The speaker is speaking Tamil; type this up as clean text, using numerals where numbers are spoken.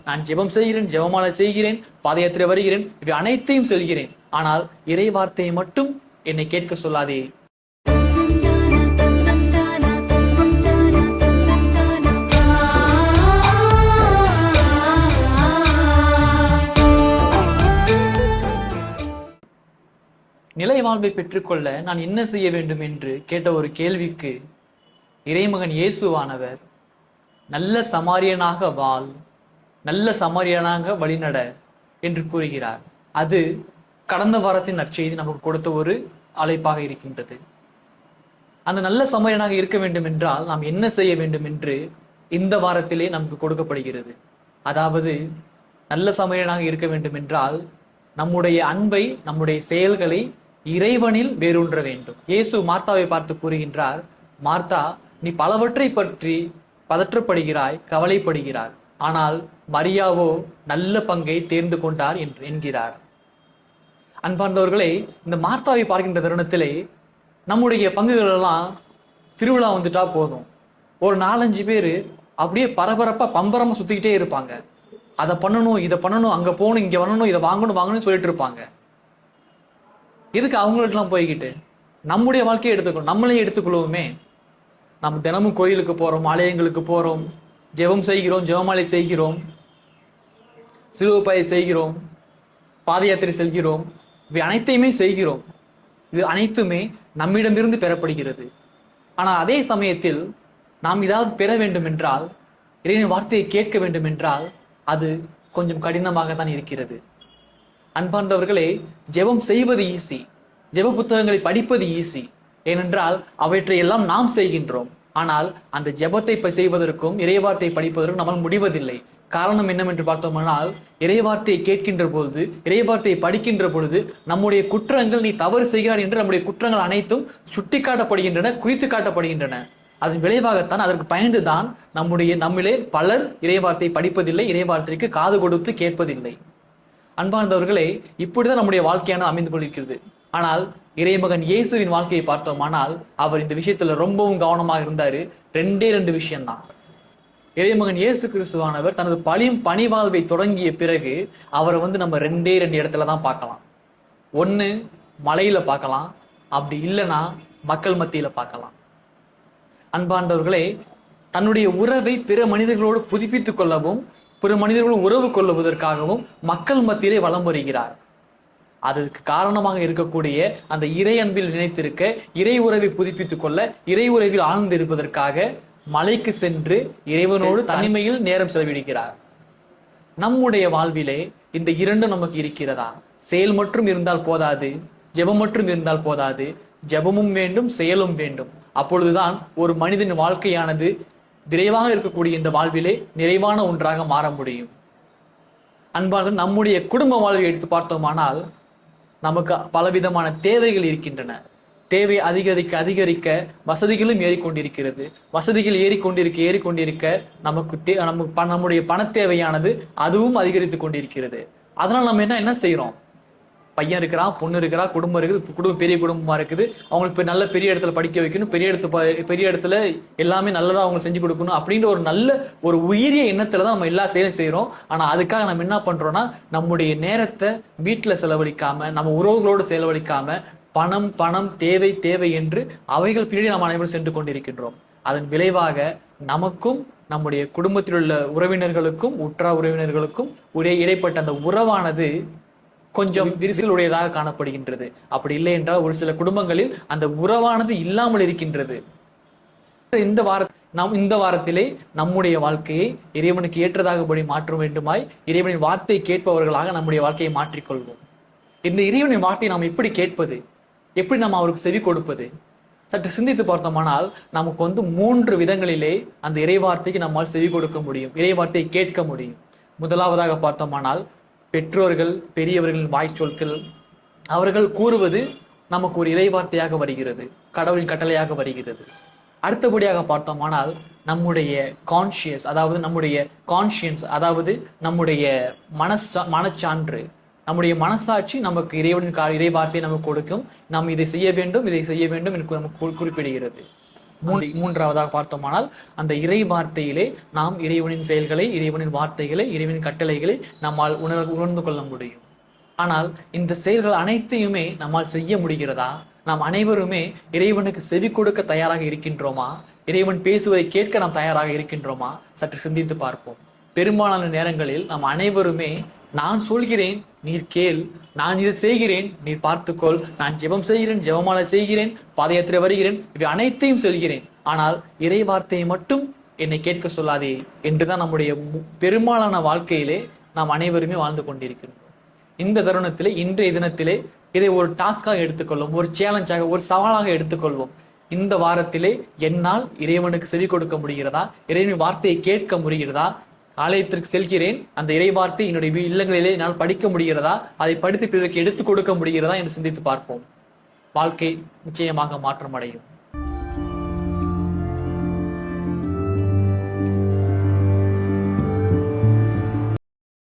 நான் ஜெபம் செய்கிறேன், ஜெபமாலை செய்கிறேன், பாத யாத்திரை வருகிறேன், இவை அனைத்தையும் சொல்கிறேன். ஆனால் இறை வார்த்தையை மட்டும் என்னை கேட்க சொல்லாதே. நிலை வாழ்வை பெற்றுக்கொள்ள நான் என்ன செய்ய வேண்டும் என்று கேட்ட ஒரு கேள்விக்கு இறைமகன் இயேசுவானவர் நல்ல சமாரியனாக வாழ், நல்ல சமாரியனாக வழிநட என்று கூறுகிறார். அது கடந்த வாரத்தின் நற்செய்தி நமக்கு கொடுத்த ஒரு அழைப்பாக இருக்கின்றது. அந்த நல்ல சமாரியனாக இருக்க வேண்டும் என்றால் நாம் என்ன செய்ய வேண்டும் என்று இந்த வாரத்திலே நமக்கு கொடுக்கப்படுகிறது. அதாவது நல்ல சமாரியனாக இருக்க வேண்டும் என்றால் நம்முடைய அன்பை, நம்முடைய செயல்களை இறைவனில் வேரூன்ற வேண்டும். இயேசு மார்த்தாவை பார்த்து கூறுகின்றார், மார்த்தா, நீ பலவற்றை பற்றி பதற்றப்படுகிறாய், கவலைப்படுகிறார். ஆனால் மரியாவோ நல்ல பங்கை தேர்ந்து கொண்டார் என்கிறார். அன்பார்ந்தவர்களே, இந்த மார்த்தாவை பார்க்கின்ற தருணத்திலே நம்முடைய பங்குகள் எல்லாம் திருவிழா வந்துட்டா போதும், ஒரு 4-5 பேர் அப்படியே பரபரப்பா பம்பரமா சுத்திக்கிட்டே இருப்பாங்க. அதை பண்ணணும், இதை பண்ணணும், அங்க போகணும், இங்க வரணும், இதை வாங்கணும்னு சொல்லிட்டு இருப்பாங்க. எதுக்கு அவங்களுக்கெல்லாம் போய்கிட்டு நம்முடைய வாழ்க்கையை எடுத்துக்கணும், நம்மளே எடுத்துக்கொள்வோமே. நம்ம தினமும் கோயிலுக்கு போறோம், ஆலயங்களுக்கு போறோம், ஜெபம் செய்கிறோம், ஜெபமாலை செய்கிறோம், சிலுவைப்பாயை செய்கிறோம், பாத யாத்திரை செல்கிறோம், இவை அனைத்தையுமே செய்கிறோம். இது அனைத்துமே நம்மிடமிருந்து பெறப்படுகிறது. ஆனால் அதே சமயத்தில் நாம் ஏதாவது பெற வேண்டும் என்றால், இறைவனின் வார்த்தையை கேட்க வேண்டும் என்றால் அது கொஞ்சம் கடினமாகத்தான் இருக்கிறது. அன்பார்ந்தவர்களே, ஜெபம் செய்வது ஈஸி, ஜெப புத்தகங்களை படிப்பது ஈஸி. ஏனென்றால் அவற்றை எல்லாம் நாம் செய்கின்றோம். ஆனால் அந்த ஜெபத்தை செய்வதற்கும் இறைவார்த்தையை படிப்பதற்கும் நம்மால் முடிவதில்லை. காரணம் என்னவென்று பார்த்தோம்னால், இறைவார்த்தையை கேட்கின்ற பொழுது, இறைவார்த்தையை படிக்கின்ற பொழுது நம்முடைய குற்றங்கள், நீ தவறு செய்கிறார் என்று நம்முடைய குற்றங்கள் அனைத்தும் சுட்டி காட்டப்படுகின்றன, குறித்து காட்டப்படுகின்றன. அதன் விளைவாகத்தான், அதற்கு பயந்துதான் நம்மிலே பலர் இறைவார்த்தையை படிப்பதில்லை, இறைவார்த்தைக்கு காது கொடுத்து கேட்பதில்லை. அன்பார்ந்தவர்களே, இப்படிதான் நம்முடைய வாழ்க்கையான அமைந்து கொண்டிருக்கிறது. ஆனால் இறைமகன் இயேசுவின் வாழ்க்கையை பார்த்தோமானால் அவர் இந்த விஷயத்துல ரொம்பவும் கவனமாக இருந்தாரு. 2 விஷயம்தான். இறைமகன் இயேசு கிறிஸ்துவானவர் தனது பணிவாழ்வை தொடங்கிய பிறகு அவரை நம்ம 2 இடத்துல தான் பார்க்கலாம். ஒண்ணு மலையில பார்க்கலாம், அப்படி இல்லைன்னா மக்கள் மத்தியில பார்க்கலாம். அன்பார்ந்தவர்களே, தன்னுடைய உறவை பிற மனிதர்களோடு புதுப்பித்துக் கொள்ளவும், பிற மனிதர்களும் உறவு கொள்ளுவதற்காகவும் மக்கள் மத்தியிலே வலம் வருகிறார். அதற்கு காரணமாக இருக்கக்கூடிய அந்த இறை அன்பில் நினைத்திருக்க, இறை உறவை புதுப்பித்துக் கொள்ள, இறை உறவில் ஆழ்ந்து இருப்பதற்காக மலைக்கு சென்று இறைவனோடு தனிமையில் நேரம் செலவிடுகிறார். நம்முடைய வாழ்விலே இந்த 2 நமக்கு இருக்கிறதா? செயல் மட்டும் இருந்தால் போதாது, ஜெபம் மட்டும் இருந்தால் போதாது, ஜெபமும் வேண்டும், செயலும் வேண்டும். அப்பொழுதுதான் ஒரு மனிதன் வாழ்க்கையானது விரைவாக இருக்கக்கூடிய இந்த வாழ்விலே நிறைவான ஒன்றாக மாற முடியும். அன்பான நம்முடைய குடும்ப வாழ்வை எடுத்து பார்த்தோமானால் நமக்கு பலவிதமான தேவைகள் இருக்கின்றன. தேவை அதிகரிக்க வசதிகளும் ஏறிக்கொண்டிருக்கிறது. வசதிகள் ஏறிக்கொண்டிருக்க நம்முடைய பண தேவையானது அதுவும் அதிகரித்து கொண்டிருக்கிறது. அதனால நம்ம என்ன செய்யறோம்? பையன் இருக்கிறான், பொண்ணு இருக்கிறா, குடும்பம் இருக்குது, பெரிய குடும்பமா இருக்குது, அவங்களுக்கு நல்ல பெரிய இடத்துல படிக்க வைக்கணும், பெரிய இடத்துல எல்லாமே நல்லதா அவங்க செஞ்சு கொடுக்கணும் அப்படின்ற ஒரு உயரிய எண்ணத்துல தான் நம்ம எல்லா செயலும் செய்யறோம். ஆனா அதுக்காக நம்ம என்ன பண்றோம்னா, நம்முடைய நேரத்தை வீட்டுல செலவழிக்காம, நம்ம உறவுகளோடு செலவழிக்காம, பணம் தேவை என்று அவைகள் பின்னாடி நாம் அனைவரும் சென்று கொண்டிருக்கின்றோம். அதன் விளைவாக நமக்கும் நம்முடைய குடும்பத்தில் உள்ள உறவினர்களுக்கும் உற்றார் உறவினர்களுக்கும் இடைப்பட்ட அந்த உறவானது கொஞ்சம் விரிசலுடையதாக காணப்படுகின்றது. அப்படி இல்லை என்றால் ஒரு சில குடும்பங்களில் அந்த உறவானது இல்லாமல் இருக்கின்றது. இந்த வாரத்திலே நம்முடைய வாழ்க்கையை இறைவனுக்கு ஏற்றதாகபடி மாற்ற வேண்டுமாய் இறைவனின் வார்த்தையை கேட்பவர்களாக நம்முடைய வாழ்க்கையை மாற்றிக்கொள்வோம். இந்த இறைவனின் வார்த்தையை நாம் எப்படி கேட்பது, எப்படி நாம் அவருக்கு செவி கொடுப்பது? சற்று சிந்தித்து பார்த்தோமானால் நமக்கு 3 விதங்களிலே அந்த இறைவார்த்தைக்கு நம்மால் செவி கொடுக்க முடியும், இறைவார்த்தையை கேட்க முடியும். முதலாவதாக பார்த்தோமானால் பெற்றோர்கள், பெரியவர்களின் வாய் சொற்கள், அவர்கள் கூறுவது நமக்கு ஒரு இறைவார்த்தையாக வருகிறது, கடவுளின் கட்டளையாக வருகிறது. அடுத்தபடியாக பார்த்தோமானால் நம்முடைய கான்சியஸ், அதாவது நம்முடைய மனச்சான்று, நம்முடைய மனசாட்சி நமக்கு இறைவனின் இறைவார்த்தையை நமக்கு கொடுக்கும். நாம் இதை செய்ய வேண்டும் என்று நமக்கு குறிப்பிடுகிறது. மூன்றாவதாக பார்த்தோமானால் அந்த இறை வார்த்தையிலே நாம் இறைவனின் செயல்களை, இறைவனின் வார்த்தைகளை, இறைவனின் கட்டளைகளை நம்மால் உணர்ந்து கொள்ள முடியும். ஆனால் இந்த செயல்கள் அனைத்தையுமே நம்மால் செய்ய முடிகிறதா? நாம் அனைவருமே இறைவனுக்கு செவி கொடுக்க தயாராக இருக்கின்றோமா? இறைவன் பேசுவதை கேட்க நாம் தயாராக இருக்கின்றோமா? சற்று சிந்தித்து பார்ப்போம். பெரும்பாலான நேரங்களில் நாம் அனைவருமே நான் சொல்கிறேன் நீர் கேள், நான் இதை செய்கிறேன் நீர் பார்த்துக்கொள், நான் ஜெபம் செய்கிறேன், ஜெபமாலை செய்கிறேன், பாத யாத்திரை வருகிறேன், இவை அனைத்தையும் சொல்கிறேன், ஆனால் இறை வார்த்தையை மட்டும் என்னை கேட்க சொல்லாதே என்றுதான் நம்முடைய பெரும்பாலான வாழ்க்கையிலே நாம் அனைவருமே வாழ்ந்து கொண்டிருக்கிறோம். இந்த தருணத்திலே, இன்றைய தினத்திலே இதை ஒரு டாஸ்காக எடுத்துக்கொள்வோம், ஒரு சேலஞ்சாக, ஒரு சவாலாக எடுத்துக்கொள்வோம். இந்த வாரத்திலே என்னால் இறைவனுக்கு செவி கொடுக்க முடிகிறதா? இறைவனின் வார்த்தையை கேட்க முடிகிறதா? ஆலயத்திற்கு செல்கிறேன், அந்த இறை வார்த்தை என்னுடைய இல்லங்களிலே என்னால் படிக்க முடிகிறதா? அதை படித்து பிறருக்கு எடுத்துக் கொடுக்க முடிகிறதா என்று சிந்தித்து பார்ப்போம். வாழ்க்கை நிச்சயமாக மாற்றமடையும்.